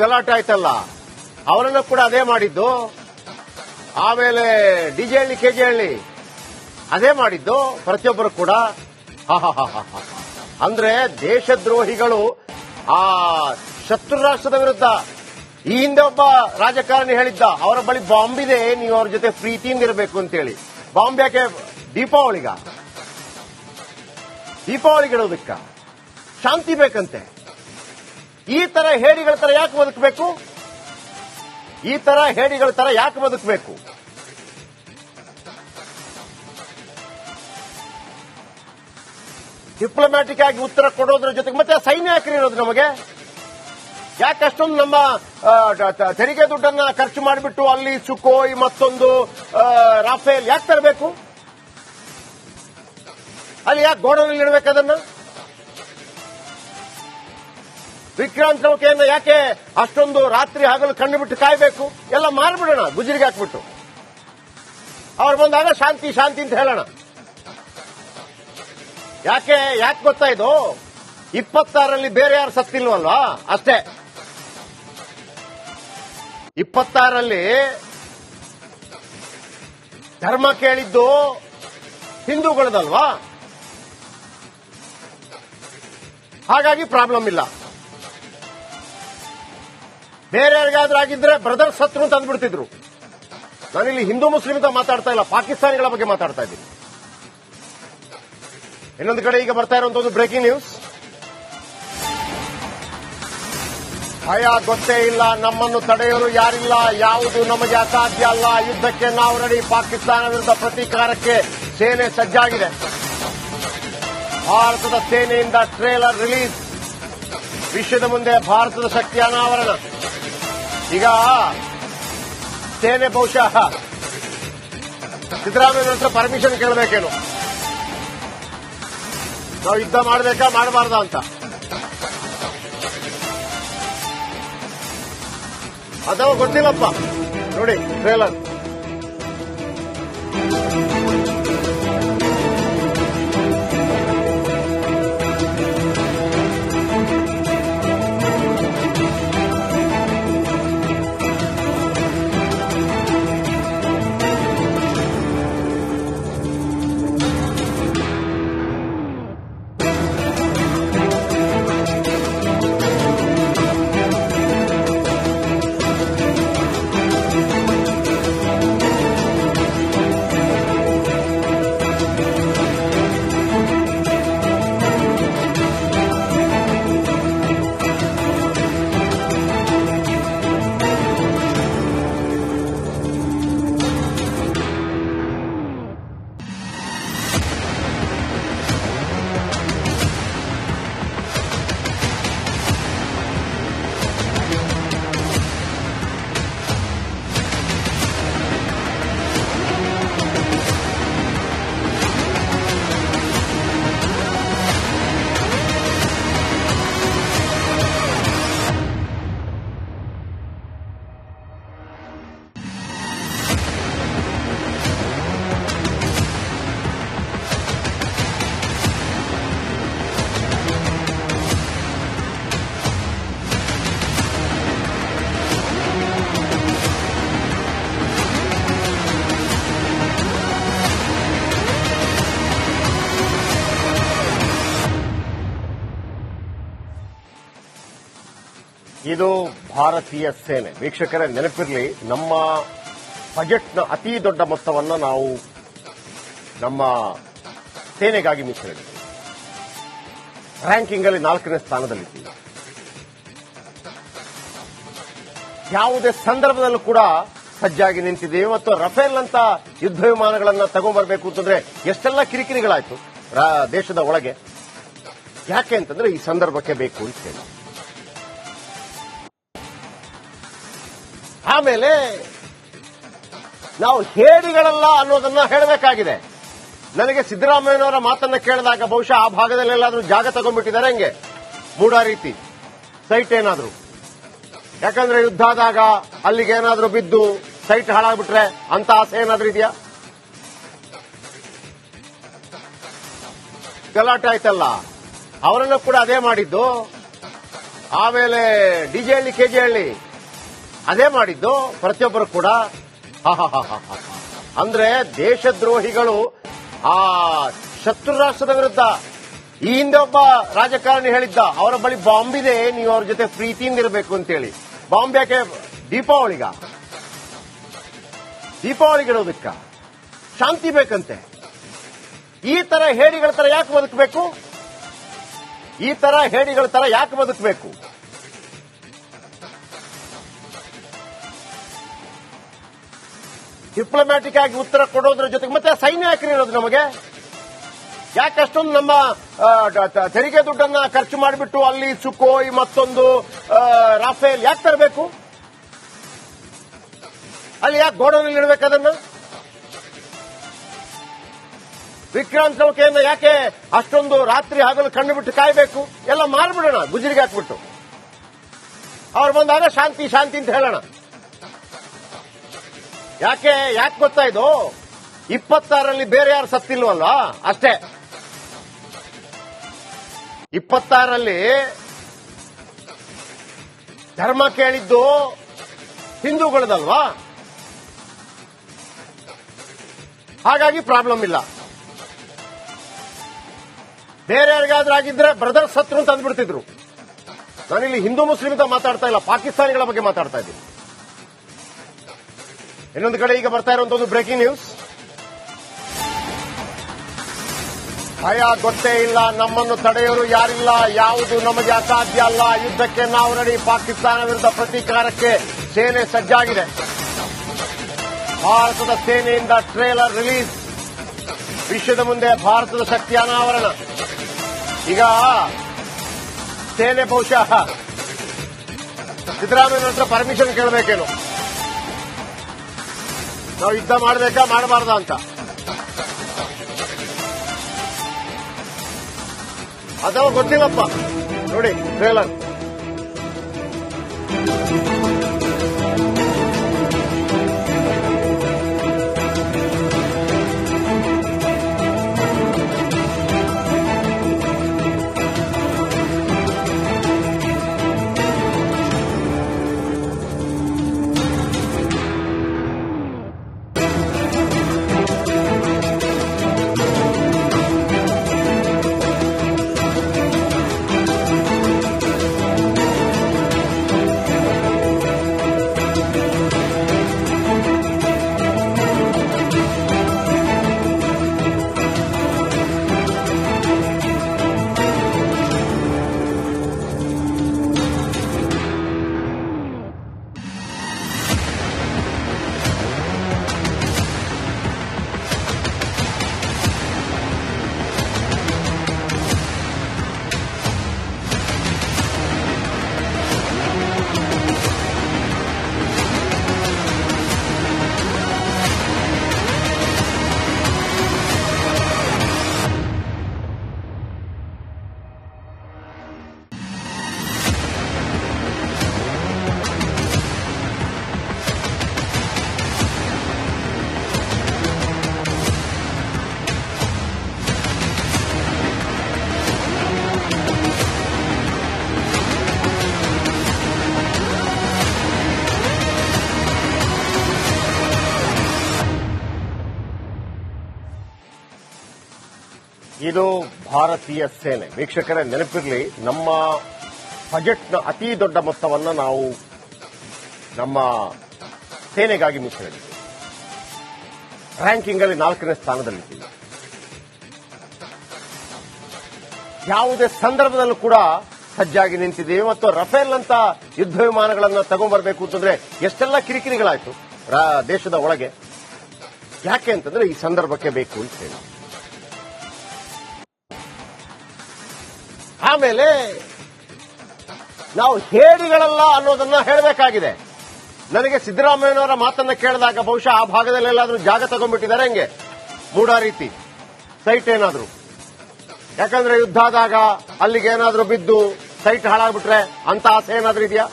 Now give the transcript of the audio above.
ಗಲಾಟೆ ಆಯ್ತಲ್ಲ, ಅವರನ್ನು ಕೂಡ ಅದೇ ಮಾಡಿದ್ದು. ಆಮೇಲೆ ಡಿಜೆ ಹಳ್ಳಿ ಕೆಜೆ ಹಳ್ಳಿ ಅದೇ ಮಾಡಿದ್ದು ಪ್ರತಿಯೊಬ್ಬರು ಕೂಡ. ಅಂದ್ರೆ ದೇಶದ್ರೋಹಿಗಳು ಆ ಶತ್ರು ರಾಷ್ಟ್ರದ ವಿರುದ್ಧ. ಈ ಹಿಂದೆ ಒಬ್ಬ ರಾಜಕಾರಣಿ ಹೇಳಿದ್ದ, ಅವರ ಬಳಿ ಬಾಂಬ್ ಇದೆ, ನೀವು ಅವ್ರ ಜೊತೆ ಪ್ರೀತಿಯಿಂದ ಇರಬೇಕು ಅಂತೇಳಿ. ಬಾಂಬ್ ಯಾಕೆ? ದೀಪಾವಳಿಗಿಡೋದಕ್ಕ ಶಾಂತಿ ಬೇಕಂತೆ. ಈ ತರ ಹೇಡಿಗಳ ತರ ಯಾಕೆ ಬದುಕಬೇಕು? ಡಿಪ್ಲೊಮ್ಯಾಟಿಕ್ ಆಗಿ ಉತ್ತರ ಕೊಡೋದ್ರ ಜೊತೆಗೆ ಮತ್ತೆ ಸೈನ್ಯ ಯಾಕೆ ಇರೋದು ನಮಗೆ? ಯಾಕೆ ಅಷ್ಟೊಂದು ನಮ್ಮ ತೆರಿಗೆ ದುಡ್ಡನ್ನ ಖರ್ಚು ಮಾಡಿಬಿಟ್ಟು ಅಲ್ಲಿ ಸುಕೋಯ್ ಮತ್ತೊಂದು ರಾಫೇಲ್ ಯಾಕೆ ತರಬೇಕು? ಅಲ್ಲಿ ಯಾಕೆ ಗೋಡೌನಲ್ಲಿ ಇಡಬೇಕು? ಅದನ್ನ ವಿಕ್ರಾಂತ್ ನೌಕೆಯನ್ನ ಯಾಕೆ ಅಷ್ಟೊಂದು ರಾತ್ರಿ ಹಗಲು ಕಂಡುಬಿಟ್ಟು ಕಾಯಬೇಕು? ಎಲ್ಲ ಮಾರ್ಬಿಡೋಣ, ಗುಜರಿಗೆ ಹಾಕ್ಬಿಟ್ಟು. ಅವ್ರು ಬಂದಾಗ ಶಾಂತಿ ಶಾಂತಿ ಅಂತ ಹೇಳೋಣ. ಯಾಕೆ ಗೊತ್ತಾ ಇದು? 26ರಲ್ಲಿ ಬೇರೆ ಯಾರು ಸತ್ತಿಲ್ವಲ್ವಾ? ಅಷ್ಟೇ. 26ರಲ್ಲಿ ಧರ್ಮ ಕೇಳಿದ್ದು ಹಿಂದೂಗಳದಲ್ವಾ? ಹಾಗಾಗಿ ಪ್ರಾಬ್ಲಮ್ ಇಲ್ಲ. ಬೇರೆ ಯಾರಿಗಾದ್ರೂ ಆಗಿದ್ರೆ ಬ್ರದರ್ಸ್ ಸತ್ರು ಅಂತ ಅಂದ್ಬಿಡ್ತಿದ್ರು. ನಾನಿಲ್ಲಿ ಹಿಂದೂ ಮುಸ್ಲಿಂ ಅಂತ ಮಾತಾಡ್ತಾ ಇಲ್ಲ, ಪಾಕಿಸ್ತಾನಿಗಳ ಬಗ್ಗೆ ಮಾತಾಡ್ತಾ ಇದ್ದೀನಿ. ಇನ್ನೊಂದು ಕಡೆ ಈಗ ಬರ್ತಾ ಇರುವಂತದ್ದು ಬ್ರೇಕಿಂಗ್ ನ್ಯೂಸ್. ಭಯ ಗೊತ್ತೇ ಇಲ್ಲ, ನಮ್ಮನ್ನು ತಡೆಯಲು ಯಾರಿಲ್ಲ, ಯಾವುದು ನಮಗೆ ಅಸಾಧ್ಯ ಅಲ್ಲ, ಯುದ್ಧಕ್ಕೆ ನಾವು ರೆಡಿ, ಪಾಕಿಸ್ತಾನ ವಿರುದ್ಧ ಪ್ರತೀಕಾರಕ್ಕೆ ಸೇನೆ ಸಜ್ಜಾಗಿದೆ. ಭಾರತದ ಸೇನೆಯಿಂದ ಟ್ರೇಲರ್ ರಿಲೀಸ್, ವಿಶ್ವದ ಮುಂದೆ ಭಾರತದ ಶಕ್ತಿ ಅನಾವರಣ. ಈಗ ಸೇನೆ ಬಹುಶಃ ಸಿದ್ದರಾಮಯ್ಯ ಹತ್ರ ಪರ್ಮಿಷನ್ ಕೇಳಬೇಕೇನು, ನಾವು ಯುದ್ಧ ಮಾಡಬೇಕಾ ಮಾಡಬಾರ್ದಾ ಅಂತ. ಅಥವಾ ಗೊತ್ತಿಲ್ಲಪ್ಪ. ನೋಡಿ ಟ್ರೇಲರ್. ಇದು ಭಾರತೀಯ ಸೇನೆ. ವೀಕ್ಷಕರೇ, ನೆನಪಿರಲಿ, ನಮ್ಮ ಬಜೆಟ್ನ ಅತಿ ದೊಡ್ಡ ಮೊತ್ತವನ್ನು ನಾವು ನಮ್ಮ ಸೇನೆಗಾಗಿ ಮೀಸಲಿಡ್ತೀವಿ. ರ್ಯಾಂಕಿಂಗ್ ಅಲ್ಲಿ 4ನೇ ಸ್ಥಾನದಲ್ಲಿದ್ದೀವಿ. ಯಾವುದೇ ಸಂದರ್ಭದಲ್ಲೂ ಕೂಡ ಸಜ್ಜಾಗಿ ನಿಂತಿದ್ದೀವಿ. ಮತ್ತು ರಫೇಲ್ ಅಂತ ಯುದ್ಧ ವಿಮಾನಗಳನ್ನು ತಗೊಂಡ್ಬರಬೇಕು ಅಂತಂದ್ರೆ ಎಷ್ಟೆಲ್ಲ ಕಿರಿಕಿರಿಗಳಾಯ್ತು ದೇಶದ ಒಳಗೆ. ಯಾಕೆ ಅಂತಂದ್ರೆ ಈ ಸಂದರ್ಭಕ್ಕೆ ಬೇಕು ಅಂತ ಹೇಳಿ. ಆಮೇಲೆ ನಾವು ಹೇಡಿಗಳಲ್ಲ ಅನ್ನೋದನ್ನ ಹೇಳಬೇಕಾಗಿದೆ. ನನಗೆ ಸಿದ್ದರಾಮಯ್ಯನವರ ಮಾತನ್ನ ಕೇಳಿದಾಗ ಬಹುಶಃ ಆ ಭಾಗದಲ್ಲೆಲ್ಲಾದ್ರೂ ಜಾಗ ತಗೊಂಡ್ಬಿಟ್ಟಿದ್ದಾರೆ ಹೆಂಗೆ, ಮೂಡ ರೀತಿ ಸೈಟ್ ಏನಾದ್ರು. ಯಾಕಂದ್ರೆ ಯುದ್ಧ ಆದಾಗ ಅಲ್ಲಿಗೆ ಏನಾದ್ರೂ ಬಿದ್ದು ಸೈಟ್ ಹಾಳಾಗ್ಬಿಟ್ರೆ ಅಂತ ಆಸೆ ಏನಾದ್ರೂ ಇದೆಯಾ? ಗಲಾಟೆ ಆಯ್ತಲ್ಲ, ಅವರನ್ನು ಕೂಡ ಅದೇ ಮಾಡಿದ್ದು. ಆಮೇಲೆ ಡಿಜೆ ಹಳ್ಳಿ ಕೆಜೆ ಹಳ್ಳಿ ಅದೇ ಮಾಡಿದ್ದು ಪ್ರತಿಯೊಬ್ಬರು ಕೂಡ. ಅಂದ್ರೆ ದೇಶದ್ರೋಹಿಗಳು ಆ ಶತ್ರು ರಾಷ್ಟ್ರದ ವಿರುದ್ಧ. ಈ ಹಿಂದೆ ಒಬ್ಬ ರಾಜಕಾರಣಿ ಹೇಳಿದ್ದ, ಅವರ ಬಳಿ ಬಾಂಬ್ ಇದೆ, ನೀವು ಅವ್ರ ಜೊತೆ ಪ್ರೀತಿಯಿಂದ ಇರಬೇಕು ಅಂತೇಳಿ. ಬಾಂಬ್ ಯಾಕೆ? ದೀಪಾವಳಿಗಿಡೋದಕ್ಕ ಶಾಂತಿ ಬೇಕಂತೆ. ಈ ತರ ಹೇಡಿಗಳ ತರ ಯಾಕೆ ಬದುಕಬೇಕು? ಡಿಪ್ಲೊಮ್ಯಾಟಿಕ್ ಆಗಿ ಉತ್ತರ ಕೊಡೋದ್ರ ಜೊತೆಗೆ ಮತ್ತೆ ಸೈನ್ಯ ಯಾಕೆ ಇರೋದು ನಮಗೆ? ಯಾಕೆ ಅಷ್ಟೊಂದು ನಮ್ಮ ತೆರಿಗೆ ದುಡ್ಡನ್ನ ಖರ್ಚು ಮಾಡಿಬಿಟ್ಟು ಅಲ್ಲಿ ಸುಕೋಯ್ ಮತ್ತೊಂದು ರಾಫೇಲ್ ಯಾಕೆ ತರಬೇಕು? ಅಲ್ಲಿ ಯಾಕೆ ಗೋಡೌನಲ್ಲಿ ಇಡಬೇಕು? ಅದನ್ನ ವಿಕ್ರಾಂತ್ ನೌಕೆಯನ್ನ ಯಾಕೆ ಅಷ್ಟೊಂದು ರಾತ್ರಿ ಹಗಲು ಕಣ್ಣು ಬಿಟ್ಟು ಕಾಯಬೇಕು? ಎಲ್ಲ ಮಾರ್ಬಿಡೋಣ, ಗುಜರಿಗೆ ಹಾಕ್ಬಿಟ್ಟು. ಅವ್ರು ಬಂದಾಗ ಶಾಂತಿ ಶಾಂತಿ ಅಂತ ಹೇಳೋಣ. ಯಾಕೆ ಗೊತ್ತಾ ಇದು? 26ರಲ್ಲಿ ಬೇರೆ ಯಾರು ಸತ್ತಿಲ್ವಲ್ವಾ? ಅಷ್ಟೇ. 26ರಲ್ಲಿ ಧರ್ಮ ಕೇಳಿದ್ದು ಹಿಂದೂಗಳದಲ್ವಾ? ಹಾಗಾಗಿ ಪ್ರಾಬ್ಲಮ್ ಇಲ್ಲ. ಬೇರೆ ಯಾರಿಗಾದ್ರಾಗಿದ್ರೆ ಬ್ರದರ್ಸ್ ಸತ್ರು ಅಂತ ಅಂದ್ಬಿಡ್ತಿದ್ರು. ನಾನಿಲ್ಲಿ ಹಿಂದೂ ಮುಸ್ಲಿಂ ಅಂತ ಮಾತಾಡ್ತಾ ಇಲ್ಲ, ಪಾಕಿಸ್ತಾನಿಗಳ ಬಗ್ಗೆ ಮಾತಾಡ್ತಾ ಇದ್ದೀನಿ. ಇನ್ನೊಂದು ಕಡೆ ಈಗ ಬರ್ತಾ ಇರುವಂತದ್ದು ಬ್ರೇಕಿಂಗ್ ನ್ಯೂಸ್. ಭಯ ಗೊತ್ತೇ ಇಲ್ಲ, ನಮ್ಮನ್ನು ತಡೆಯಲು ಯಾರಿಲ್ಲ, ಯಾವುದು ನಮಗೆ ಅಸಾಧ್ಯ ಅಲ್ಲ, ಯುದ್ಧಕ್ಕೆ ನಾವು ರೆಡಿ, ಪಾಕಿಸ್ತಾನ ವಿರುದ್ಧ ಪ್ರತೀಕಾರಕ್ಕೆ ಸೇನೆ ಸಜ್ಜಾಗಿದೆ. ಭಾರತದ ಸೇನೆಯಿಂದ ಟ್ರೇಲರ್ ರಿಲೀಸ್, ವಿಶ್ವದ ಮುಂದೆ ಭಾರತದ ಶಕ್ತಿ ಅನಾವರಣ. ಈಗ ಸೇನೆ ಬಹುಶಃ ಸಿದ್ದರಾಮಯ್ಯ ಹತ್ರ ಪರ್ಮಿಷನ್ ಕೇಳಬೇಕೇನು, ನಾವು ಯುದ್ಧ ಮಾಡಬೇಕಾ ಮಾಡಬಾರ್ದ ಅಂತ. ಅಥವಾ ಗೊತ್ತಿಲ್ಲಪ್ಪ. ನೋಡಿ ಟ್ರೇಲರ್. ಇದು ಭಾರತೀಯ ಸೇನೆ. ವೀಕ್ಷಕರೇ, ನೆನಪಿರಲಿ, ನಮ್ಮ ಬಜೆಟ್ನ ಅತಿ ದೊಡ್ಡ ಮೊತ್ತವನ್ನು ನಾವು ನಮ್ಮ ಸೇನೆಗಾಗಿ ಮೀಸಲಿಟ್ಟಿದ್ದೇವೆ. ರ್ಯಾಂಕಿಂಗ್ ಅಲ್ಲಿ 4ನೇ ಸ್ಥಾನದಲ್ಲಿದ್ದೀವಿ. ಯಾವುದೇ ಸಂದರ್ಭದಲ್ಲೂ ಕೂಡ ಸಜ್ಜಾಗಿ ನಿಂತಿದ್ದೀವಿ. ಮತ್ತು ರಫೇಲ್ ಅಂತ ಯುದ್ಧ ವಿಮಾನಗಳನ್ನು ತಗೊಂಡ್ಬರಬೇಕು ಅಂತಂದ್ರೆ ಎಷ್ಟೆಲ್ಲ ಕಿರಿಕಿರಿಗಳಾಯ್ತು ದೇಶದ ಒಳಗೆ. ಯಾಕೆ ಅಂತಂದ್ರೆ ಈ ಸಂದರ್ಭಕ್ಕೆ ಬೇಕು ಅಂತ ಹೇಳಿ. ಆಮೇಲೆ ನಾವು ಹೇಡಿಗಳಲ್ಲ ಅನ್ನೋದನ್ನ ಹೇಳಬೇಕಾಗಿದೆ. ನನಗೆ ಸಿದ್ದರಾಮಯ್ಯನವರ ಮಾತನ್ನ ಕೇಳಿದಾಗ ಬಹುಶಃ ಆ ಭಾಗದಲ್ಲೆಲ್ಲಾದ್ರೂ ಜಾಗ ತಗೊಂಡ್ಬಿಟ್ಟಿದ್ದಾರೆ ಹೆಂಗೆ, ಮೂಡ ರೀತಿ ಸೈಟ್ ಏನಾದ್ರು. ಯಾಕಂದ್ರೆ ಯುದ್ಧ ಆದಾಗ ಅಲ್ಲಿಗೆ ಏನಾದ್ರೂ ಬಿದ್ದು ಸೈಟ್ ಹಾಳಾಗ್ಬಿಟ್ರೆ ಅಂತ ಆಸೆ ಏನಾದ್ರೂ ಇದೆಯಾ?